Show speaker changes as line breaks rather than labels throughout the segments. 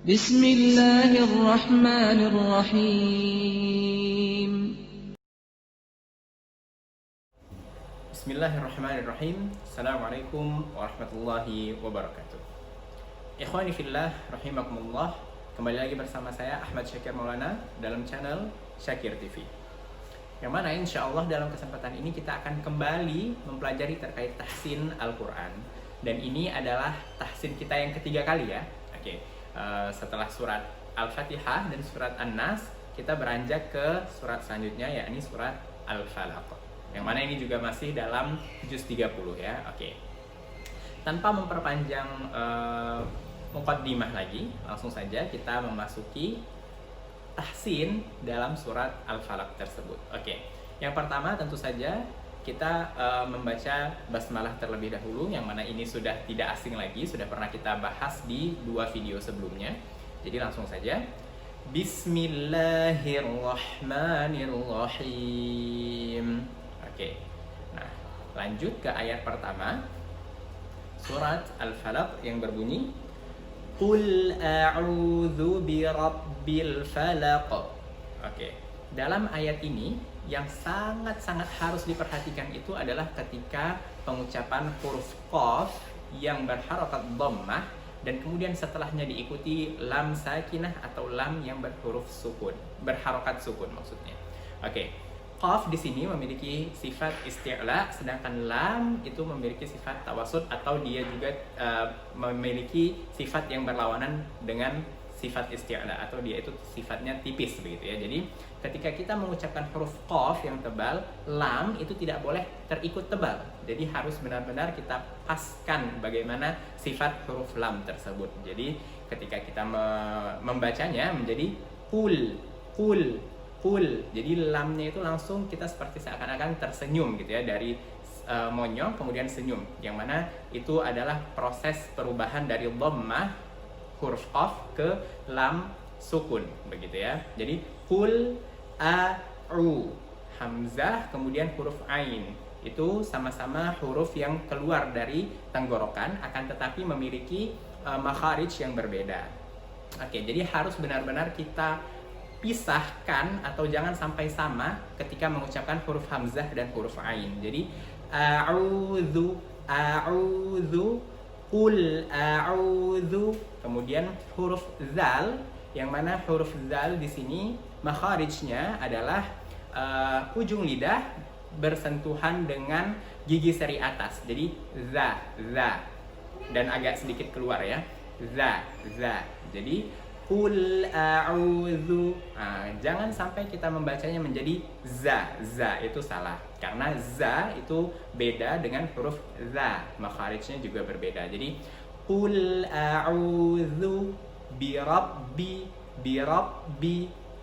Bismillahirrahmanirrahim.
Bismillahirrahmanirrahim. Assalamualaikum warahmatullahi wabarakatuh. Ikhwani fillah rahimakumullah. Kembali lagi bersama saya Ahmad Syakir Maulana dalam channel Syakir TV. Yang mana insya Allah dalam kesempatan ini kita akan kembali mempelajari terkait tahsin Al-Quran. Dan ini adalah tahsin kita yang ketiga kali ya. Oke, setelah surat Al-Fatihah dan surat An-Nas, kita beranjak ke surat selanjutnya yakni surat Al-Falaq. Yang mana ini juga masih dalam juz 30 ya. Oke. Tanpa memperpanjang muqaddimah lagi, langsung saja kita memasuki tahsin dalam surat Al-Falaq tersebut. Oke. Yang pertama tentu saja kita membaca basmalah terlebih dahulu, yang mana ini sudah tidak asing lagi, sudah pernah kita bahas di 2 video sebelumnya. Jadi langsung saja. Bismillahirrahmanirrahim. Oke. Nah, lanjut ke ayat pertama. Surat Al-Falaq yang berbunyi Qul a'udzu birabbil falaq. Oke. Dalam ayat ini yang sangat-sangat harus diperhatikan itu adalah ketika pengucapan huruf qaf yang berharokat dhammah dan kemudian setelahnya diikuti lam sakinah atau lam yang berhuruf sukun, berharokat sukun maksudnya. Oke. Qaf di sini memiliki sifat isti'la, sedangkan lam itu memiliki sifat tawasud atau dia juga memiliki sifat yang berlawanan dengan sifat isti'la atau dia itu sifatnya tipis begitu ya. Jadi ketika kita mengucapkan huruf qaf yang tebal, lam itu tidak boleh terikut tebal. Jadi harus benar-benar kita paskan bagaimana sifat huruf lam tersebut. Jadi ketika kita membacanya menjadi kul. Jadi lamnya itu langsung kita seperti seakan-akan tersenyum gitu ya, dari monyong kemudian senyum, yang mana itu adalah proses perubahan dari dhammah huruf qaf ke lam sukun begitu ya. Jadi kul a'u, hamzah kemudian huruf ain itu sama-sama huruf yang keluar dari tenggorokan, akan tetapi memiliki makharij yang berbeda. Oke, jadi harus benar-benar kita pisahkan atau jangan sampai sama ketika mengucapkan huruf hamzah dan huruf ain. Jadi a'udzu, qul a'udzu, kemudian huruf zal, yang mana huruf zal di sini makharijnya adalah ujung lidah bersentuhan dengan gigi seri atas. Jadi za dan agak sedikit keluar ya. Za. Jadi qul a'udzu. Jangan sampai kita membacanya menjadi za itu salah, karena za itu beda dengan huruf za, makharijnya juga berbeda. Jadi qul a'udzu birabbi,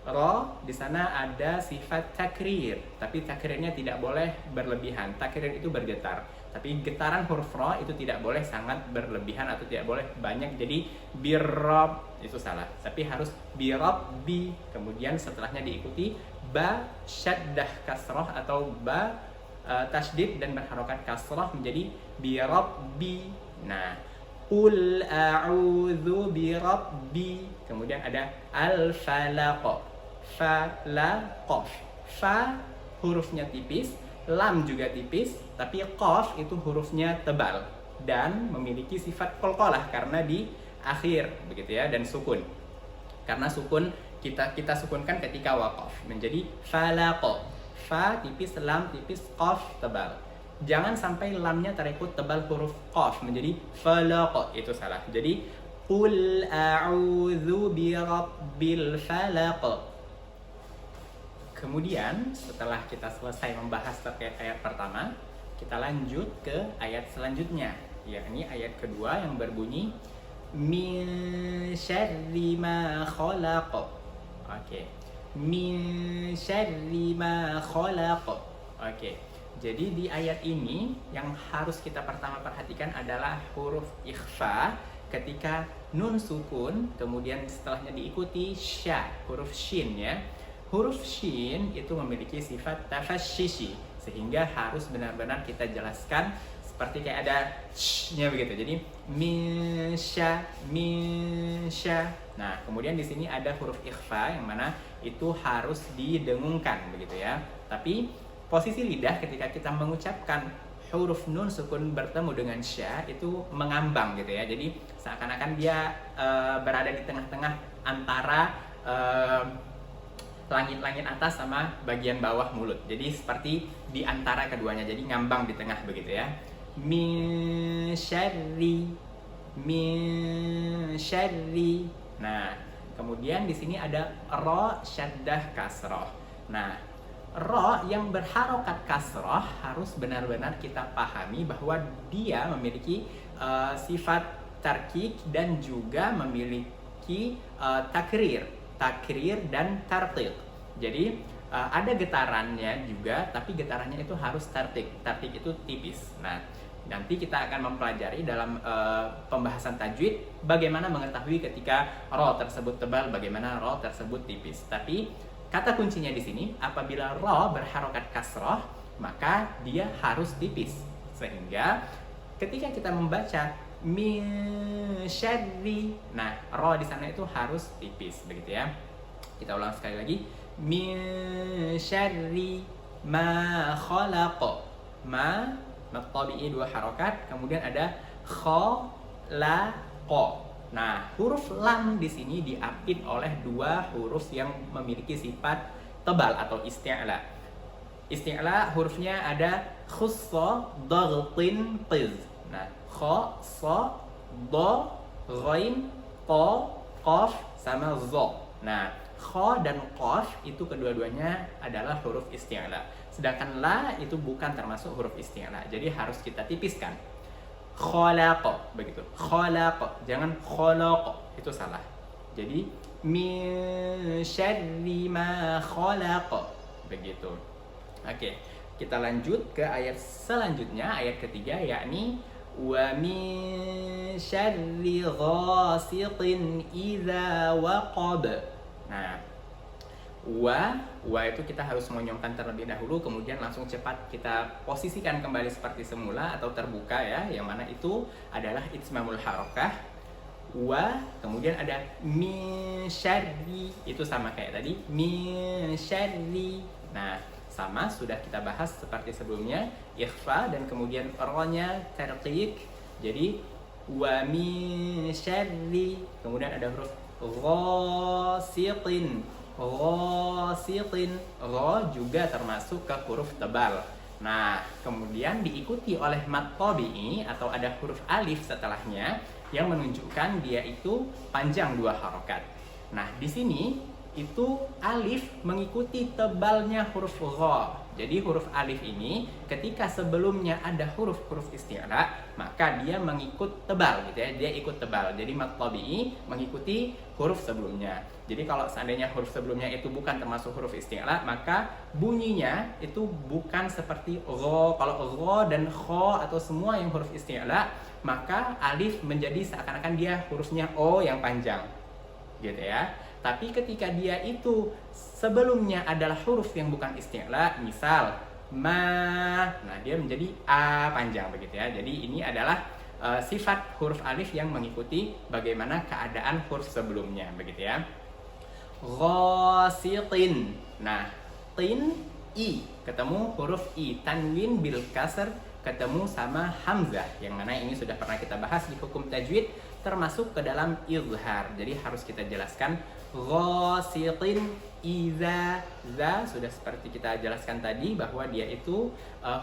ra di sana ada sifat takrir, tapi takrirnya tidak boleh berlebihan. Takrir itu bergetar, tapi getaran huruf ra itu tidak boleh sangat berlebihan atau tidak boleh banyak. Jadi birab itu salah, tapi harus birabbi, kemudian setelahnya diikuti ba syaddah kasrah atau ba tasydid dan berharokat kasrah menjadi birabbi. Nah, qul a'udzu birabbi, kemudian ada al-falaq, falaq. Fa hurufnya tipis, lam juga tipis, tapi qaf itu hurufnya tebal dan memiliki sifat qalqalah karena di akhir begitu ya, dan sukun. Karena sukun kita sukunkan ketika waqaf menjadi falaq. Fa tipis, lam tipis, qaf tebal. Jangan sampai lamnya terikut tebal huruf qaf menjadi falaq, itu salah. Jadi qul a'udzu birabbil falaq. Kemudian setelah kita selesai membahas terkait ayat pertama, kita lanjut ke ayat selanjutnya, yakni ayat kedua yang berbunyi min syarri ma khalaq. Oke. Min syarri ma khalaq. Oke. Jadi di ayat ini yang harus kita pertama perhatikan adalah huruf ikhfa ketika nun sukun, kemudian setelahnya diikuti sya, huruf shin ya. Huruf shin itu memiliki sifat tafashishi, sehingga harus benar-benar kita jelaskan seperti kayak ada sh-nya begitu. Jadi min sya. Nah, kemudian di sini ada huruf ikhfa yang mana itu harus didengungkan begitu ya. Tapi posisi lidah ketika kita mengucapkan huruf nun sukun bertemu dengan sya itu mengambang gitu ya. Jadi seakan-akan dia berada di tengah-tengah antara langit-langit atas sama bagian bawah mulut. Jadi seperti di antara keduanya. Jadi ngambang di tengah begitu ya. Min syarri. Nah, kemudian di sini ada ro syaddah kasroh. Nah, ro yang berharokat kasroh harus benar-benar kita pahami bahwa dia memiliki sifat tarkik dan juga memiliki takrir dan tartik. Jadi ada getarannya juga, tapi getarannya itu harus tartik. Tartik itu tipis. Nah, nanti kita akan mempelajari dalam pembahasan tajwid bagaimana mengetahui ketika ro tersebut tebal, bagaimana ro tersebut tipis. Tapi kata kuncinya di sini, apabila ro berharokat kasroh, maka dia harus tipis. Sehingga ketika kita membaca min syarri, nah ro di sana itu harus tipis begitu ya. Kita ulang sekali lagi. Min syarri ma khalaq. Ma tabi'i 2 harokat, kemudian ada khalaqa. Nah, huruf lam di sini diapit oleh 2 huruf yang memiliki sifat tebal atau isti'la. Isti'la hurufnya ada khussa, dhaghtin, qiz. Nah, kha, sa, dha, ghain, ta, qaf sama dha. Nah, kha dan qaf itu kedua-duanya adalah huruf isti'la. Sedangkan la itu bukan termasuk huruf isti'la. Jadi harus kita tipiskan. Khalaqa begitu. Khalaqa, jangan khalaqa. Itu salah. Jadi min syarri ma khalaqa. Begitu. Oke, kita lanjut ke ayat selanjutnya, ayat ketiga, yakni wa min syarri ghasiqin idza waqab. Nah, wa itu kita harus monyongkan terlebih dahulu, kemudian langsung cepat kita posisikan kembali seperti semula atau terbuka ya, yang mana itu adalah itsmamul harokah. Wa, kemudian ada min syarri, itu sama kayak tadi, min syarri. Nah, sama sudah kita bahas seperti sebelumnya, ikhfa dan kemudian ro-nya tarqiq. Jadi wa min syarri, kemudian ada huruf ghasiqin. Ghasiqin, ro juga termasuk ke huruf tebal. Nah, kemudian diikuti oleh mat tabi'i atau ada huruf alif setelahnya yang menunjukkan dia itu panjang 2 harokat. Nah, di sini itu alif mengikuti tebalnya huruf gha. Jadi huruf alif ini ketika sebelumnya ada huruf-huruf isti'la, maka dia mengikut tebal gitu ya. Dia ikut tebal. Jadi mat tabi'i mengikuti huruf sebelumnya. Jadi kalau seandainya huruf sebelumnya itu bukan termasuk huruf isti'la, maka bunyinya itu bukan seperti gha. Kalau gha dan kha atau semua yang huruf isti'la, maka alif menjadi seakan-akan dia hurufnya o yang panjang. Gitu ya. Tapi ketika dia itu sebelumnya adalah huruf yang bukan isti'la, misal ma, nah dia menjadi a panjang begitu ya. Jadi ini adalah sifat huruf alif yang mengikuti bagaimana keadaan huruf sebelumnya begitu ya. Ghasiqin. Nah, tin i ketemu huruf i, tanwin bil kasr ketemu sama hamzah, yang mana ini sudah pernah kita bahas di hukum tajwid termasuk ke dalam izhar. Jadi harus kita jelaskan ghasiqin iza, za sudah seperti kita jelaskan tadi bahwa dia itu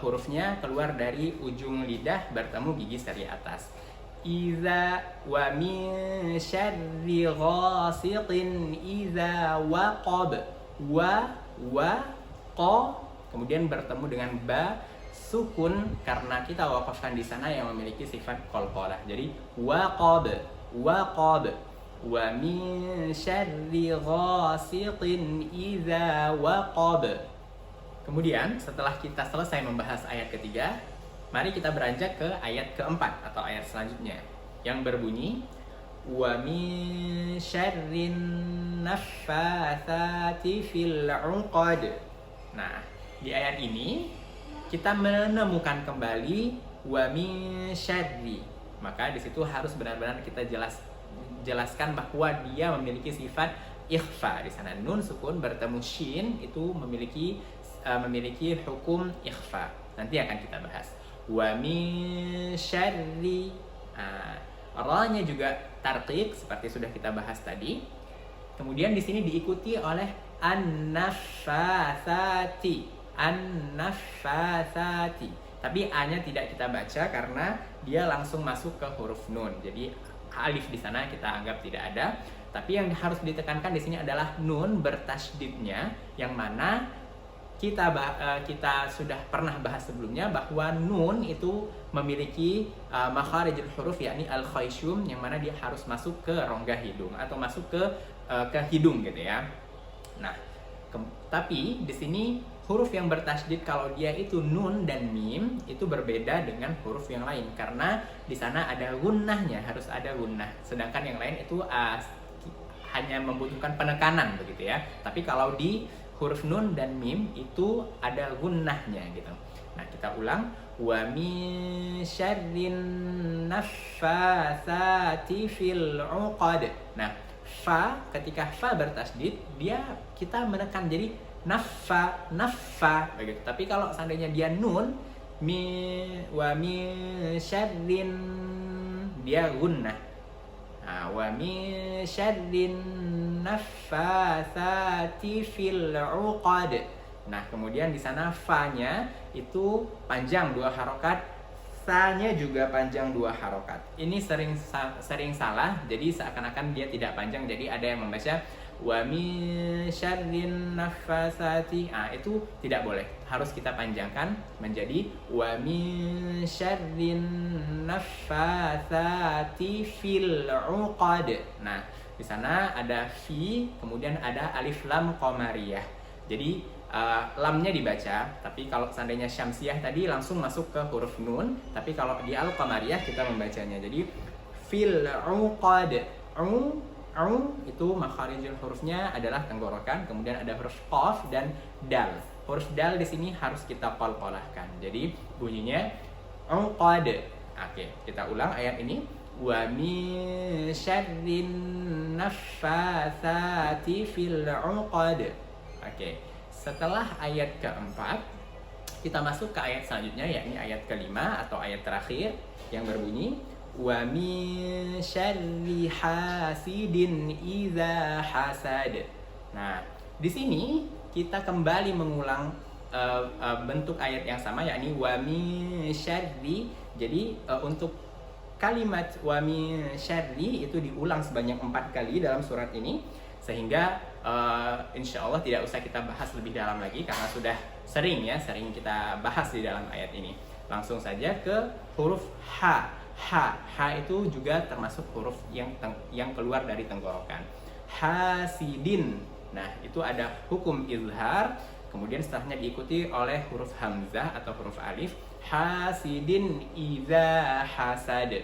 hurufnya keluar dari ujung lidah bertemu gigi seri atas. Iza wa min syarri ghasiqin iza waqab. Wa qa kemudian bertemu dengan ba sukun karena kita wakafkan di sana yang memiliki sifat qalqalah. Jadi waqab wa min syarri ghasiqin idza waqab. Kemudian setelah kita selesai membahas ayat ketiga, mari kita beranjak ke ayat keempat atau ayat selanjutnya yang berbunyi wa min syarrin naffatsati fil 'uqad. Nah, di ayat ini kita menemukan kembali wa min syarri. Maka di situ harus benar-benar kita jelaskan bahwa dia memiliki sifat ikhfa. Di sana nun sukun bertemu shin itu memiliki hukum ikhfa. Nanti akan kita bahas. Wa min syarri. Ra-nya juga tarqiq seperti sudah kita bahas tadi. Kemudian di sini diikuti oleh an-naffatsati. An-naffatsati. Tapi A-nya tidak kita baca karena dia langsung masuk ke huruf nun. Jadi alif di sana kita anggap tidak ada. Tapi yang harus ditekankan di sini adalah nun bertasydidnya, yang mana kita sudah pernah bahas sebelumnya bahwa nun itu memiliki makharijul huruf, yakni al-khayshum, yang mana dia harus masuk ke rongga hidung atau masuk ke hidung gitu ya. Nah, tapi di sini huruf yang bertasydid kalau dia itu nun dan mim itu berbeda dengan huruf yang lain karena di sana ada gunnahnya, harus ada gunnah. Sedangkan yang lain itu hanya membutuhkan penekanan begitu ya. Tapi kalau di huruf nun dan mim itu ada gunnahnya gitu. Nah, kita ulang, wa min syarrin naffatsati fil uqad. Nah, fa, ketika fa bertasydid kita menekan jadi naffa begitu. Tapi kalau seandainya dia nun, wa min syarrin, dia gunnah. Wa min syarrin naffatsati fil 'uqad. Nah, kemudian di sana fa-nya itu panjang 2 harokat, sa-nya juga panjang 2 harokat. Ini sering salah, jadi seakan-akan dia tidak panjang. Jadi ada yang membaca wa min syarrin naffatsati. Itu tidak boleh. Harus kita panjangkan menjadi wa min syarrin naffatsati fil 'uqad. Nah, di sana ada fi, kemudian ada alif lam qamariyah. Jadi lamnya dibaca, tapi kalau seandainya syamsiyah tadi langsung masuk ke huruf nun, tapi kalau di al-qamariyah kita membacanya. Jadi fil 'uqad. Itu makharijul hurufnya adalah tenggorokan, kemudian ada huruf qaf dan dal. Huruf dal di sini harus kita qalqalahkan. Jadi bunyinya uqad. Oke, kita ulang ayat ini. Wa min syarrin naffatsati fil 'uqad. Oke. Setelah ayat keempat, kita masuk ke ayat selanjutnya, yakni ayat kelima atau ayat terakhir yang berbunyi wa min syarri hasidin idza hasad. Nah, di sini kita kembali mengulang bentuk ayat yang sama, yakni wa min syarri. Jadi untuk kalimat wa min syarri itu diulang sebanyak 4 kali dalam surat ini, sehingga insya Allah tidak usah kita bahas lebih dalam lagi karena sudah sering kita bahas di dalam ayat ini. Langsung saja ke huruf H. H itu juga termasuk huruf yang keluar dari tenggorokan. Hasidin. Nah, itu ada hukum izhar, kemudian setelahnya diikuti oleh huruf hamzah atau huruf alif. Hasidin idza hasad.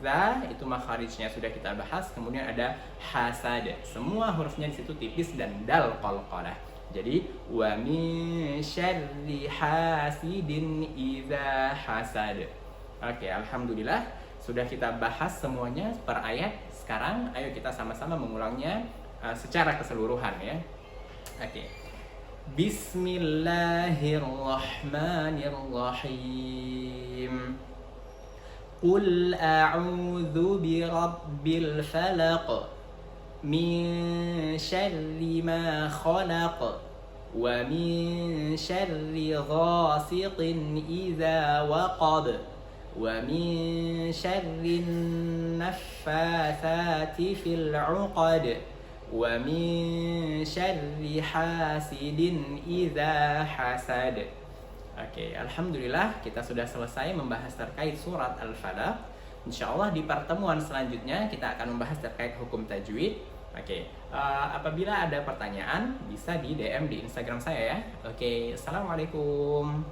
Za itu makharijnya sudah kita bahas, kemudian ada hasad. Semua hurufnya di situ tipis dan dal qalqalah. Jadi wa min syarri hasidin idza hasad. Oke, alhamdulillah sudah kita bahas semuanya per ayat. Sekarang ayo kita sama-sama mengulangnya secara keseluruhan ya. Oke. Bismillahirrahmanirrahim. Qul a'udzu birabbil falaq min syarri ma khalaq wa min syarri ghasiqin idza waqab wa min syarrin naffatsati fil 'uqad wa min syarri hasidin idza hasad. Oke, alhamdulillah kita sudah selesai membahas terkait surat Al-Falaq. Insyaallah di pertemuan selanjutnya kita akan membahas terkait hukum tajwid. Oke, apabila ada pertanyaan bisa di DM di Instagram saya ya. Oke, assalamualaikum.